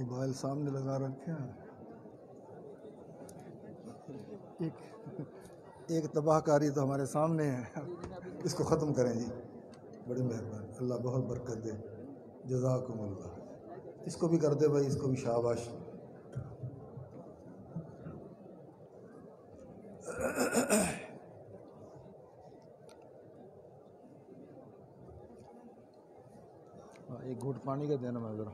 Mobile سامنے لگا رکھے ہیں. ایک تباہ کاری تو ہمارے سامنے ہے، اس کو ختم کریں جی. بڑی مہربانی، اللہ بہت برکت دے. جزاکم اللہ. اس کو بھی کر دے بھائی، اس کو بھی شاباش. ایک گھوٹ پانی کا دینا میں ذرا.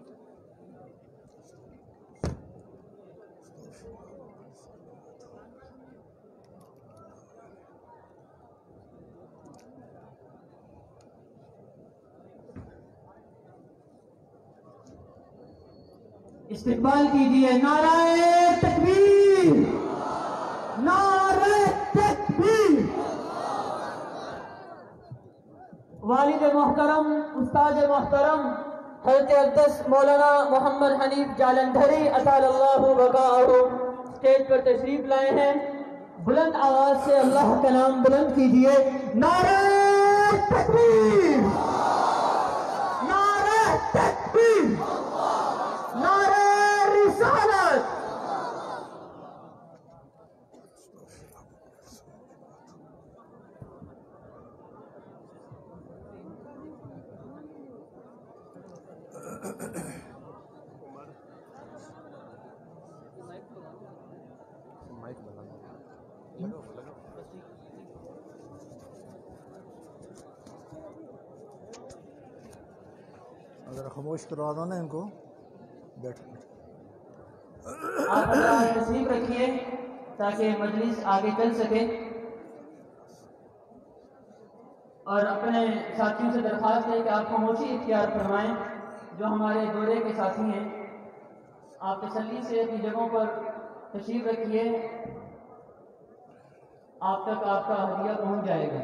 استقبال کیجیے. نعرہ تکبیر، نعرہ تکبیر. والد محترم، استاد محترم حضرت اقدس مولانا محمد حنیف جالندھری اطال اللہ بقاءہ اسٹیج پر تشریف لائے ہیں. بلند آواز سے اللہ کا نام بلند کیجیے. نعرہ تکبیر، نعرہ تکبیر، نعرہ رسالت. اگر خاموش کروا دو نا ان کو. بیٹھ آپ حضرات تشریف رکھیے تاکہ مجلس آگے چل سکے. اور اپنے ساتھیوں سے درخواست ہے کہ آپ خاموشی اختیار فرمائیں. جو ہمارے دورے کے ساتھی ہیں آپ تسلی سے اپنی جگہوں پر تشریف رکھیے. آپ تک آپ کا ہدیہ پہنچ جائے گا.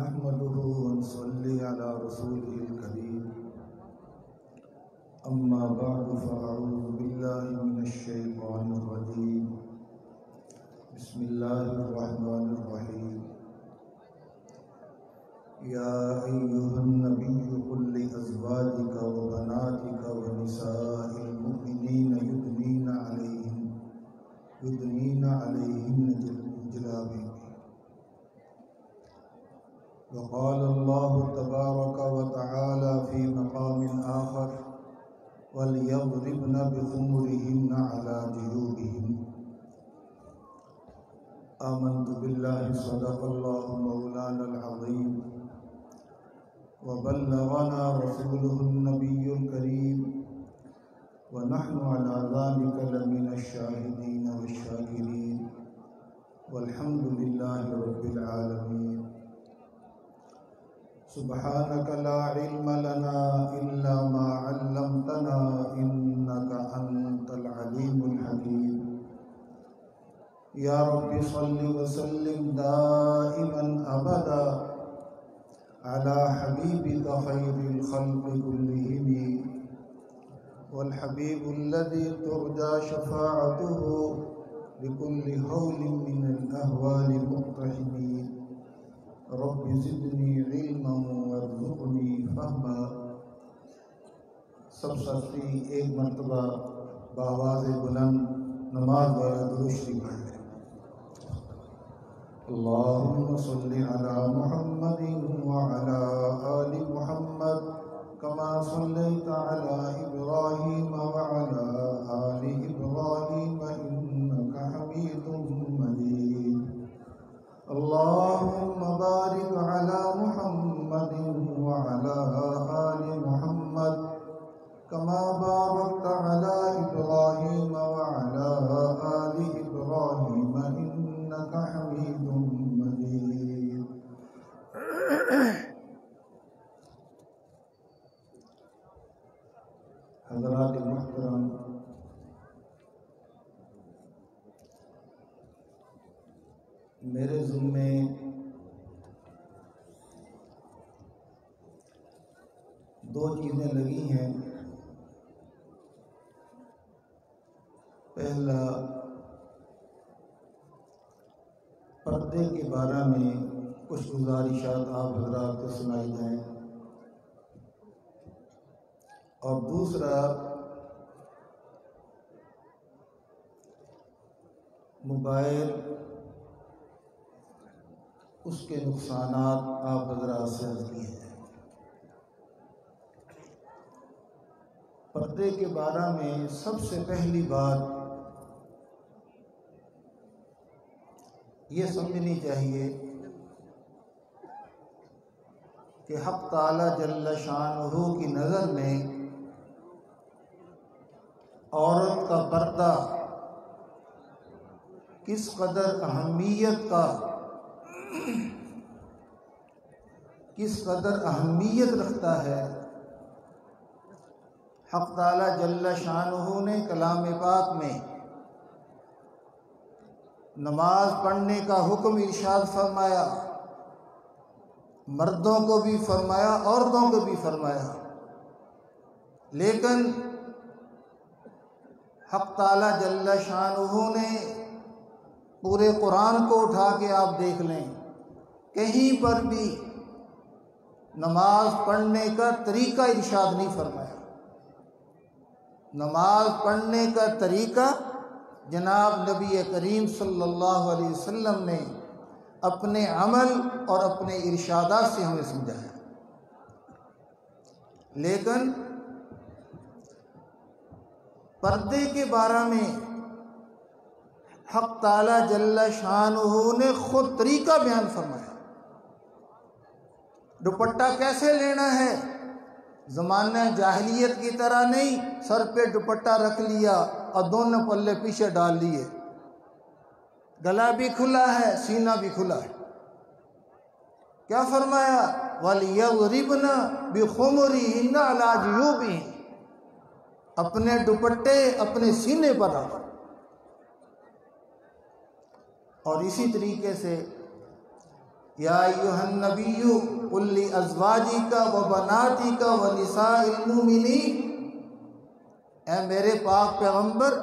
نحمده ونصلي على رسوله الكريم. أما بعد فأعوذ بالله من الشيطان الرجيم. بسم الله الرحمن الرحيم. يا أيها النبي قل لأزواجك وبناتك ونساء المؤمنين يدنين عليهن جلابيب. وقال الله تبارك وتعالى في مقام آخر وليضربن بخمرهن على جيوبهن. آمنت بالله صدق الله مولانا العظيم وبلغنا رسوله النبي الكريم ونحن على ذلك لمن الشاهدين والشاكرين والحمد لله رب العالمين. سبحانك لا علم لنا إلا ما علمتنا إنك أنت العليم الحكيم. يا رب صل وسلم دائما أبدا على حبيبك خير الخلق كلهم والحبيب الذي ترجى شفاعته لكل هول من الأهوال مقتحمين. رب زدنی علما وارزقنی فہما. سب ساتھی ایک مرتبہ بآواز بلند نماز والا درود شریف پڑھ لیں. اللہم صلی علی محمد وعلی آل محمد کما صلیت علی ابراہیم وعلی آل ابراہیم انک حمید مجید. اللهم بارك على محمد وعلى آل محمد كما باركت على إبراهيم وعلى آل إبراهيم إنك حميد مجيد. حضرات محترم، میرے ذمے دو چیزیں لگی ہیں. پہلا پردے کے بارے میں کچھ گزارشات آپ حضرات کو سنائی جائیں، اور دوسرا موبائل، اس کے نقصانات آپ حضرات سے عرض کیے ہیں۔ پردے کے بارے میں سب سے پہلی بات یہ سمجھنی چاہیے کہ حق تعالی جل شانہ کی نظر میں عورت کا پردہ کس قدر اہمیت رکھتا ہے۔ حق تعالی جل شانہ نے کلام پاک میں نماز پڑھنے کا حکم ارشاد فرمایا، مردوں کو بھی فرمایا، عورتوں کو بھی فرمایا، لیکن حق تعالی جل شانہ نے پورے قرآن کو اٹھا کے آپ دیکھ لیں، کہیں پر بھی نماز پڑھنے کا طریقہ ارشاد نہیں فرمایا۔ نماز پڑھنے کا طریقہ جناب نبی کریم صلی اللہ علیہ وسلم نے اپنے عمل اور اپنے ارشادات سے ہمیں سمجھایا، لیکن پردے کے بارے میں حق تعالی جل شانہ نے خود طریقہ بیان فرمایا۔ دوپٹہ کیسے لینا ہے، زمانہ جاہلیت کی طرح نہیں، سر پہ دوپٹہ رکھ لیا اور دونوں پلے پیچھے ڈال لیے، گلا بھی کھلا ہے سینہ بھی کھلا ہے۔ کیا فرمایا؟ وَلْيَضْرِبْنَ بِخُمُرِهِنَّ عَلَىٰ جُيُوبِهِنَّ، اپنے دوپٹے اپنے سینے پر رکھ۔ اور اسی طریقے سے یا ایھا النبی قل لازواجک وبناتک ونساء المؤمنین، اے میرے پاک پیغمبر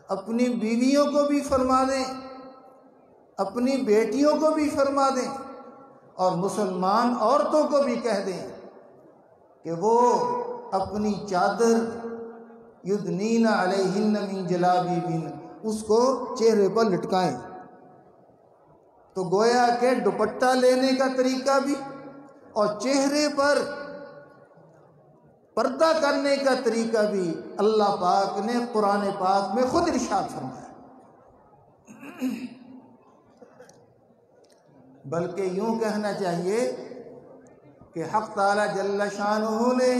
اپنی بیویوں کو بھی فرما دیں، اپنی بیٹیوں کو بھی فرما دیں، اور مسلمان عورتوں کو بھی کہہ دیں کہ وہ اپنی چادر یدنین علیہن من جلابیبہن، اس کو چہرے پر لٹکائیں۔ تو گویا کہ دوپٹہ لینے کا طریقہ بھی اور چہرے پر پردہ کرنے کا طریقہ بھی اللہ پاک نے قرآن پاک میں خود ارشاد فرمایا۔ بلکہ یوں کہنا چاہیے کہ حق تعالی جل شانہ نے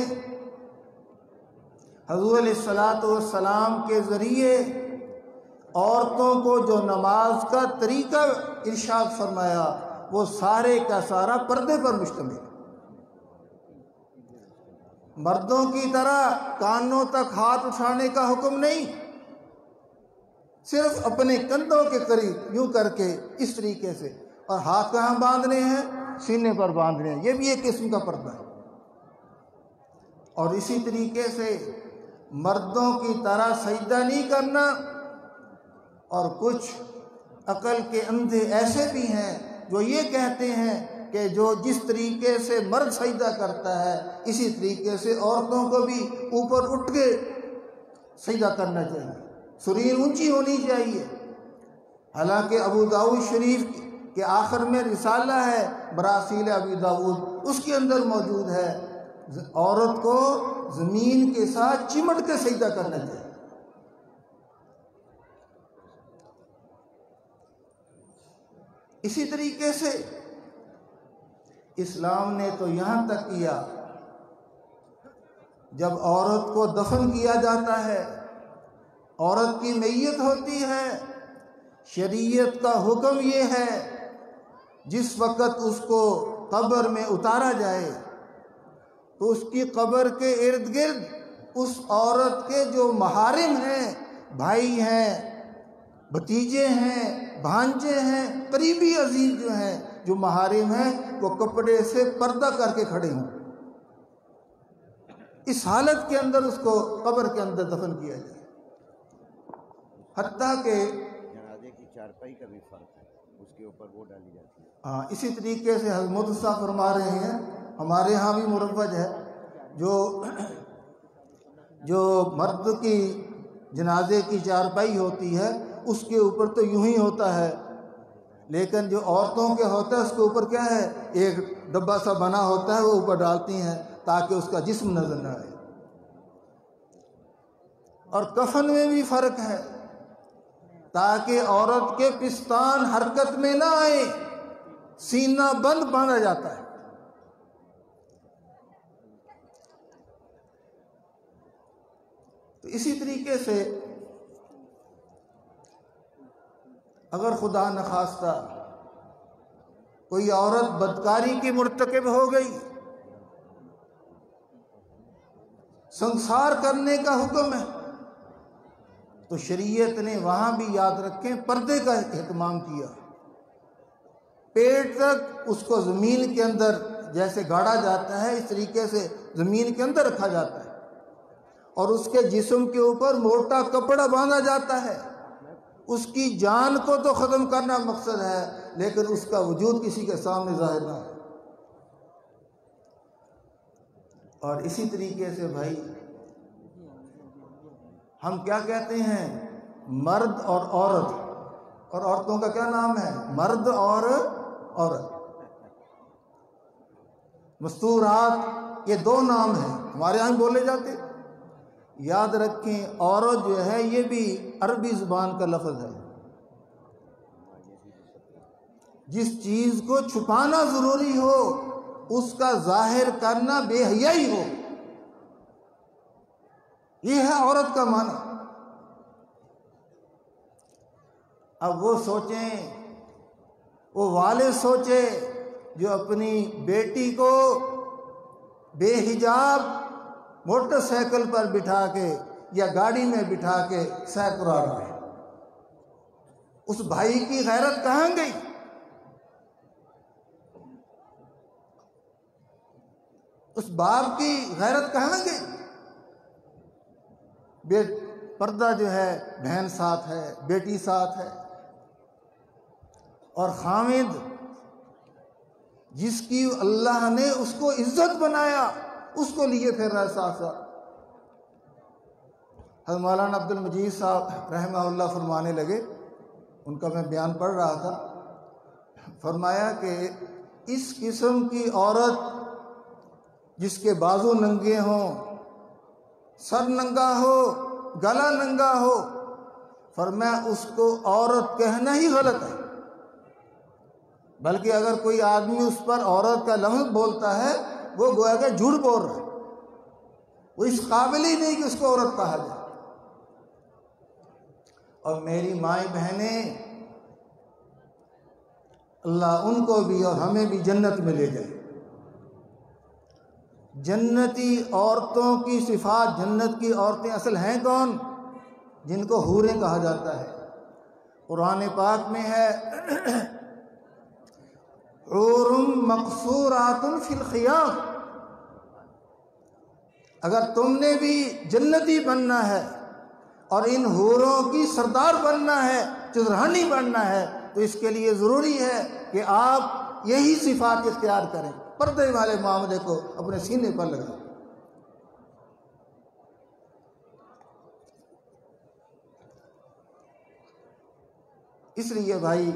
حضور علیہ الصلوۃ والسلام کے ذریعے عورتوں کو جو نماز کا طریقہ ارشاد فرمایا وہ سارے کا سارا پردے پر مشتمل ہے۔ مردوں کی طرح کانوں تک ہاتھ اٹھانے کا حکم نہیں، صرف اپنے کندھوں کے قریب یوں کر کے اس طریقے سے، اور ہاتھ کہاں باندھنے ہیں؟ سینے پر باندھنے ہیں، یہ بھی ایک قسم کا پردہ ہے۔ اور اسی طریقے سے مردوں کی طرح سجدہ نہیں کرنا، اور کچھ عقل کے اندھے ایسے بھی ہیں جو یہ کہتے ہیں کہ جو جس طریقے سے مرد سجدہ کرتا ہے اسی طریقے سے عورتوں کو بھی اوپر اٹھ کے سجدہ کرنا چاہیے، سرین اونچی ہونی چاہیے۔ حالانکہ ابو داؤد شریف کے آخر میں رسالہ ہے مراسیل ابی داؤد، اس کے اندر موجود ہے عورت کو زمین کے ساتھ چمٹ کے سجدہ کرنا چاہیے۔ اسی طریقے سے اسلام نے تو یہاں تک کیا، جب عورت کو دفن کیا جاتا ہے، عورت کی میت ہوتی ہے، شریعت کا حکم یہ ہے جس وقت اس کو قبر میں اتارا جائے تو اس کی قبر کے ارد گرد اس عورت کے جو محارم ہیں، بھائی ہیں، بھتیجے ہیں، بھانجے ہیں، قریبی عزیز جو ہیں، جو محارم ہیں، وہ کپڑے سے پردہ کر کے کھڑے ہوں، اس حالت کے اندر اس کو قبر کے اندر دفن کیا جائے۔ حتیٰ کہ جنازے کی چارپائی کا بھی فرق ہے، اس کے اوپر وہ ڈالی جاتی ہے. ہاں، اسی طریقے سے حضرت صاحب فرما رہے ہیں ہمارے ہاں بھی مروج ہے، جو مرد کی جنازے کی چارپائی ہوتی ہے اس کے اوپر تو یوں ہی ہوتا ہے، لیکن جو عورتوں کے ہوتا ہے اس کے اوپر کیا ہے، ایک ڈبہ سا بنا ہوتا ہے، وہ اوپر ڈالتی ہیں تاکہ اس کا جسم نظر نہ آئے. اور کفن میں بھی فرق ہے، تاکہ عورت کے پستان حرکت میں نہ آئے، سینہ بند باندھا جاتا ہے. تو اسی طریقے سے اگر خدا نخواستہ کوئی عورت بدکاری کی مرتکب ہو گئی، سنسار کرنے کا حکم ہے، تو شریعت نے وہاں بھی یاد رکھیں پردے کا اہتمام کیا. پیٹ تک اس کو زمین کے اندر جیسے گاڑا جاتا ہے اس طریقے سے زمین کے اندر رکھا جاتا ہے، اور اس کے جسم کے اوپر موٹا کپڑا باندھا جاتا ہے. اس کی جان کو تو ختم کرنا مقصد ہے، لیکن اس کا وجود کسی کے سامنے ظاہر نہ ہے. اور اسی طریقے سے بھائی ہم کیا کہتے ہیں، مرد اور عورت، اور عورتوں کا کیا نام ہے، مرد اور عورت. مستورات، یہ دو نام ہیں، ہمارے یہاں بولے جاتے. یاد رکھیں عورت جو ہے یہ بھی عربی زبان کا لفظ ہے. جس چیز کو چھپانا ضروری ہو اس کا ظاہر کرنا بے حیائی ہو، یہ ہے عورت کا معنی. اب وہ سوچیں، وہ والد سوچے جو اپنی بیٹی کو بے حجاب موٹر سائیکل پر بٹھا کے یا گاڑی میں بٹھا کے سیر کرا رہا ہے، اس بھائی کی غیرت کہاں گئی؟ اس باپ کی غیرت کہاں گئی؟ پردہ جو ہے بہن ساتھ ہے، بیٹی ساتھ ہے، اور خامد جس کی اللہ نے اس کو عزت بنایا اس کو لیے پھر رہا ساتھ ساتھ. حضرت مولانا عبد المجید صاحب رحمہ اللہ فرمانے لگے، ان کا میں بیان پڑھ رہا تھا، فرمایا کہ اس قسم کی عورت جس کے بازو ننگے ہوں، سر ننگا ہو، گلا ننگا ہو، فرمایا اس کو عورت کہنا ہی غلط ہے. بلکہ اگر کوئی آدمی اس پر عورت کا لفظ بولتا ہے وہ گویا کہ جھوٹ بول رہا ہے، وہ اس قابل ہی نہیں کہ اس کو عورت کہا جائے. اور میری مائیں بہنیں، اللہ ان کو بھی اور ہمیں بھی جنت میں لے جائے. جنتی عورتوں کی صفات، جنت کی عورتیں اصل ہیں کون؟ جن کو حوریں کہا جاتا ہے. قرآن پاک میں ہے حور مقصورات فی الخیام. اگر تم نے بھی جنتی بننا ہے اور ان حوروں کی سردار بننا ہے، چودرہانی بننا ہے، تو اس کے لیے ضروری ہے کہ آپ یہی صفات اختیار کریں. پردے والے معاملے کو اپنے سینے پر لگائیں. اس لیے بھائی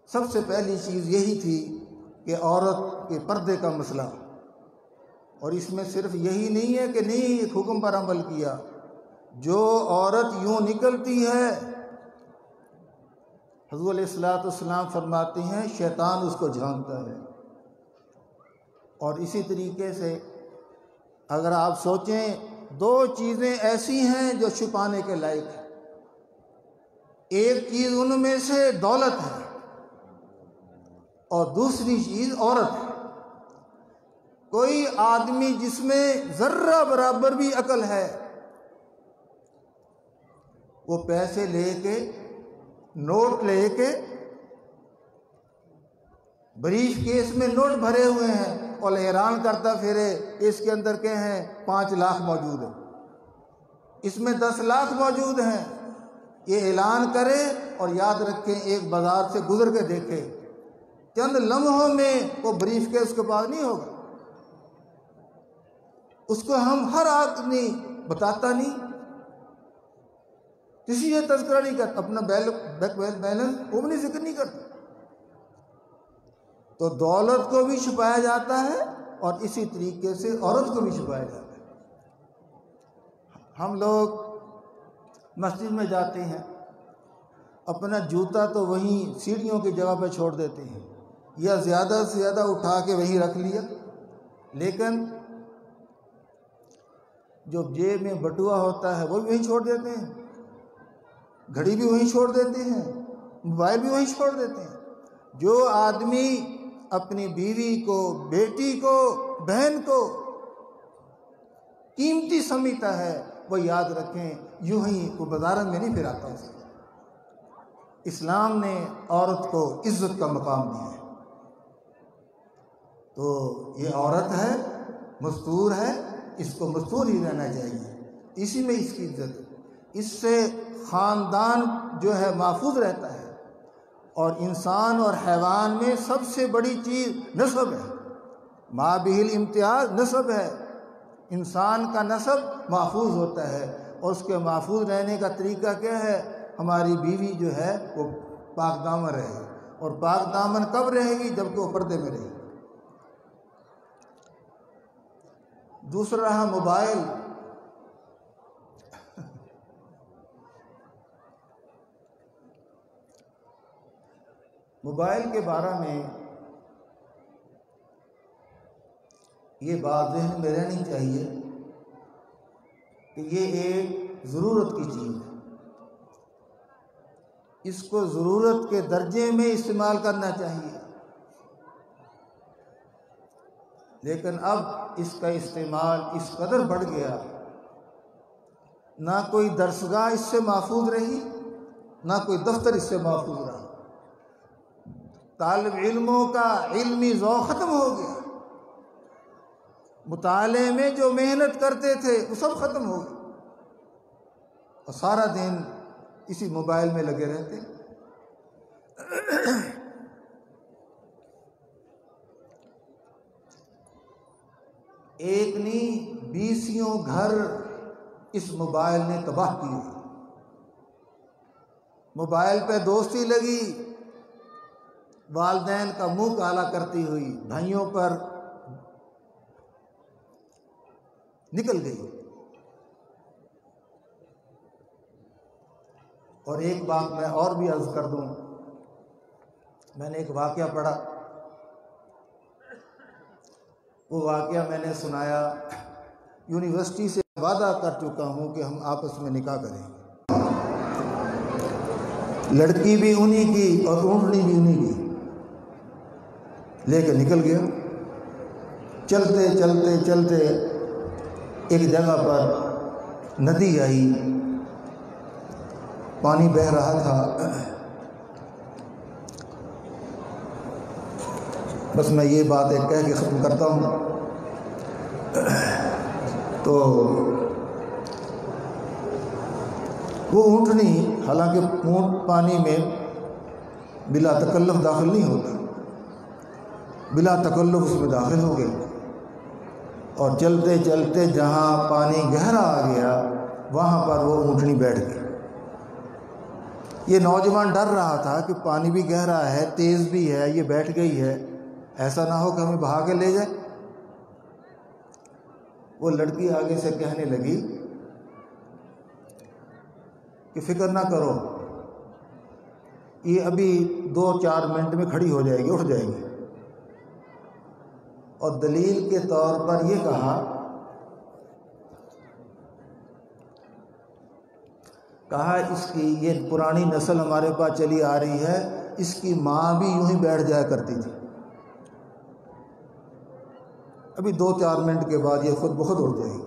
سب سے پہلی چیز یہی تھی کہ عورت کے پردے کا مسئلہ. اور اس میں صرف یہی نہیں ہے کہ نہیں ایک حکم پر عمل کیا، جو عورت یوں نکلتی ہے حضور علیہ الصلوۃ فرماتے ہیں شیطان اس کو جھانکتا ہے. اور اسی طریقے سے اگر آپ سوچیں دو چیزیں ایسی ہیں جو چھپانے کے لائق ہیں. ایک چیز ان میں سے دولت ہے اور دوسری چیز عورت ہے. کوئی آدمی جس میں ذرہ برابر بھی عقل ہے وہ پیسے لے کے، نوٹ لے کے، بریف کیس میں نوٹ بھرے ہوئے ہیں اور اعلان کرتا پھرے اس کے اندر کیا ہیں 5 لاکھ موجود ہیں، اس میں 10 لاکھ موجود ہیں، یہ اعلان کرے اور یاد رکھیں ایک بازار سے گزر کے دیکھیں، چند لمحوں میں وہ بریف کیس اس کے پاس نہیں ہوگا، اس کو ہم ہر آدمی بتاتا نہیں، کسی سے تذکرہ نہیں کرتا، اپنا بینک بیلنس وہ بھی ذکر نہیں کرتا۔ تو دولت کو بھی چھپایا جاتا ہے اور اسی طریقے سے عورت کو بھی چھپایا جاتا ہے۔ ہم لوگ مسجد میں جاتے ہیں، اپنا جوتا تو وہیں سیڑھیوں کی جگہ پہ چھوڑ دیتے ہیں یا زیادہ سے زیادہ اٹھا کے وہیں رکھ لیا، لیکن جو جیب میں بٹوا ہوتا ہے وہ بھی وہیں چھوڑ دیتے ہیں، گھڑی بھی وہیں چھوڑ دیتے ہیں، موبائل بھی وہیں چھوڑ دیتے ہیں۔ جو آدمی اپنی بیوی کو، بیٹی کو، بہن کو قیمتی سمجھتا ہے وہ یاد رکھیں یوں ہی وہ بازار میں نہیں پھراتا اسے۔ اسلام نے عورت کو عزت کا مقام دیا ہے، تو یہ عورت ہے، مستور ہے، اس کو مستور ہی رہنا چاہیے، اسی میں اس کی عزت ہے، اس سے خاندان جو ہے محفوظ رہتا ہے۔ اور انسان اور حیوان میں سب سے بڑی چیز نسب ہے، ما بہل امتیاز نسب ہے، انسان کا نسب محفوظ ہوتا ہے، اور اس کے محفوظ رہنے کا طریقہ کیا ہے؟ ہماری بیوی جو ہے وہ پاک دامن رہے، اور پاک دامن کب رہے گی؟ جب کہ وہ پردے میں رہے گی۔ دوسرا رہا موبائل۔ موبائل کے بارے میں یہ بات ذہن میں رہنی چاہیے کہ یہ ایک ضرورت کی چیز ہے، اس کو ضرورت کے درجے میں استعمال کرنا چاہیے، لیکن اب اس کا استعمال اس قدر بڑھ گیا، نہ کوئی درسگاہ اس سے محفوظ رہی، نہ کوئی دفتر اس سے محفوظ رہا، طالب علموں کا علمی ذوق ختم ہو گیا، مطالعے میں جو محنت کرتے تھے وہ سب ختم ہو گئی، اور سارا دن اسی موبائل میں لگے رہتے۔ ایک نہیں 20 گھر اس موبائل نے تباہ کیے۔ موبائل پہ دوستی لگی، والدین کا منہ کالا کرتی ہوئی بھائیوں پر نکل گئی۔ اور ایک بات میں اور بھی عرض کر دوں، میں نے ایک واقعہ پڑھا، وہ واقعہ میں نے سنایا، یونیورسٹی سے وعدہ کر چکا ہوں کہ ہم آپس میں نکاح کریں گے، لڑکی بھی انہی کی اور اونٹنی بھی انہی کی، لے کے نکل گیا۔ چلتے چلتے چلتے ایک جگہ پر ندی آئی، پانی بہہ رہا تھا۔ بس میں یہ بات ایک کہہ کے ختم کرتا ہوں۔ تو وہ اونٹنی، حالانکہ اونٹ پانی میں بلا تکلف داخل نہیں ہوتا، بلا تکلف اس میں داخل ہو گئے، اور چلتے چلتے جہاں پانی گہرا آ گیا وہاں پر وہ اونٹنی بیٹھ گئی۔ یہ نوجوان ڈر رہا تھا کہ پانی بھی گہرا ہے، تیز بھی ہے، یہ بیٹھ گئی ہے، ایسا نہ ہو کہ ہمیں بہا کے لے جائے۔ وہ لڑکی آگے سے کہنے لگی کہ فکر نہ کرو، یہ ابھی 2-4 منٹ میں کھڑی ہو جائے گی، اٹھ جائے گی۔ اور دلیل کے طور پر یہ کہا اس کی یہ پرانی نسل ہمارے پاس چلی آ رہی ہے، اس کی ماں بھی یوں ہی بیٹھ جایا کرتی تھی، ابھی 2-4 منٹ کے بعد یہ خود بخود اٹھ جائے گی۔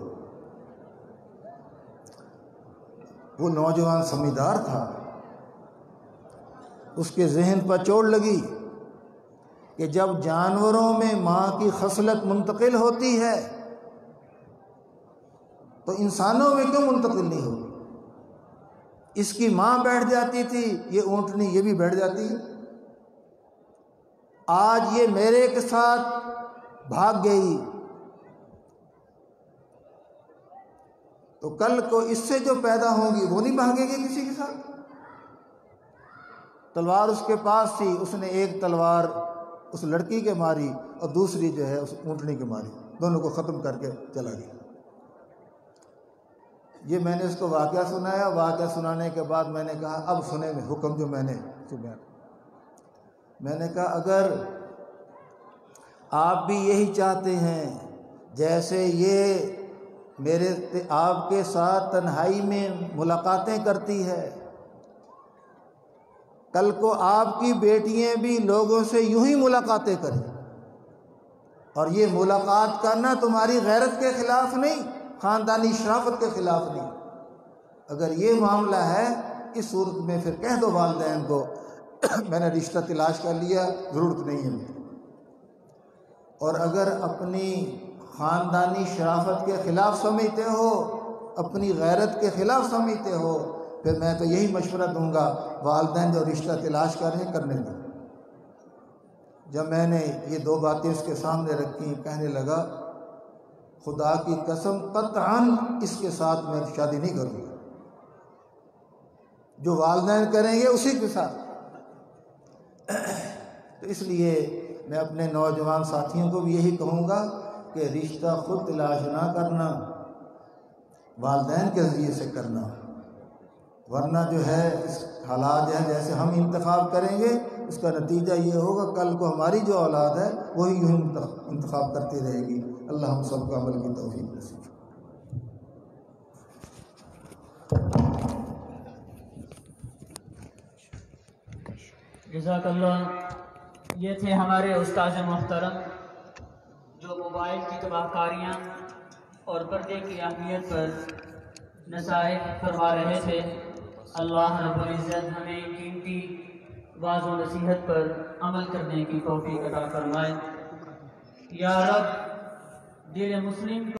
وہ نوجوان سمجھدار تھا، اس کے ذہن پر چوٹ لگی کہ جب جانوروں میں ماں کی خصلت منتقل ہوتی ہے تو انسانوں میں کیوں منتقل نہیں ہوتی؟ اس کی ماں بیٹھ جاتی تھی، یہ اونٹنی یہ بھی بیٹھ جاتی ہے۔ آج یہ میرے کے ساتھ بھاگ گئی تو کل کو اس سے جو پیدا ہوں گی وہ نہیں بھاگے گی کسی کے ساتھ۔ تلوار اس کے پاس تھی، اس نے ایک تلوار اس لڑکی کے ماری اور دوسری جو ہے اس اونٹنی کے ماری، دونوں کو ختم کر کے چلا گیا۔ یہ میں نے اس کو واقعہ سنایا، واقعہ سنانے کے بعد میں نے کہا اب سنے میں حکم جو میں نے کہا اگر آپ بھی یہی چاہتے ہیں جیسے یہ میرے آپ کے ساتھ تنہائی میں ملاقاتیں کرتی ہے، کل کو آپ کی بیٹیاں بھی لوگوں سے یوں ہی ملاقاتیں کریں، اور یہ ملاقات کرنا تمہاری غیرت کے خلاف نہیں، خاندانی شرافت کے خلاف نہیں، اگر یہ معاملہ ہے اس صورت میں پھر کہہ دو والدین کو میں نے رشتہ تلاش کر لیا، ضرورت نہیں ہے مجھے۔ اور اگر اپنی خاندانی شرافت کے خلاف سمجھتے ہو، اپنی غیرت کے خلاف سمجھتے ہو، پھر میں تو یہی مشورہ دوں گا والدین جو رشتہ تلاش کر رہے ہیں کرنے دیں۔ جب میں نے یہ دو باتیں اس کے سامنے رکھی، کہنے لگا خدا کی قسم قطعاً اس کے ساتھ میں شادی نہیں کروں گا، جو والدین کریں گے اسی کے ساتھ۔ تو اس لیے میں اپنے نوجوان ساتھیوں کو بھی یہی کہوں گا کہ رشتہ خود تلاش نہ کرنا، والدین کے ذریعے سے کرنا، ورنہ جو ہے اس حالات جو ہے جیسے ہم انتخاب کریں گے اس کا نتیجہ یہ ہوگا کل کو ہماری جو اولاد ہے وہی یوں انتخاب کرتی رہے گی۔ اللہ ہم سب کو عمل کی توفیق نصیب۔ جزاک اللہ۔ یہ تھے ہمارے استاد محترم جو موبائل کی تباہ کاریاں اور پردے کی اہمیت پر نصائح فرما رہے تھے۔ اللہ رب العزت ہمیں قیمتی واعظ و نصیحت پر عمل کرنے کی توفیق عطا فرمائے۔ یا رب دل مسلم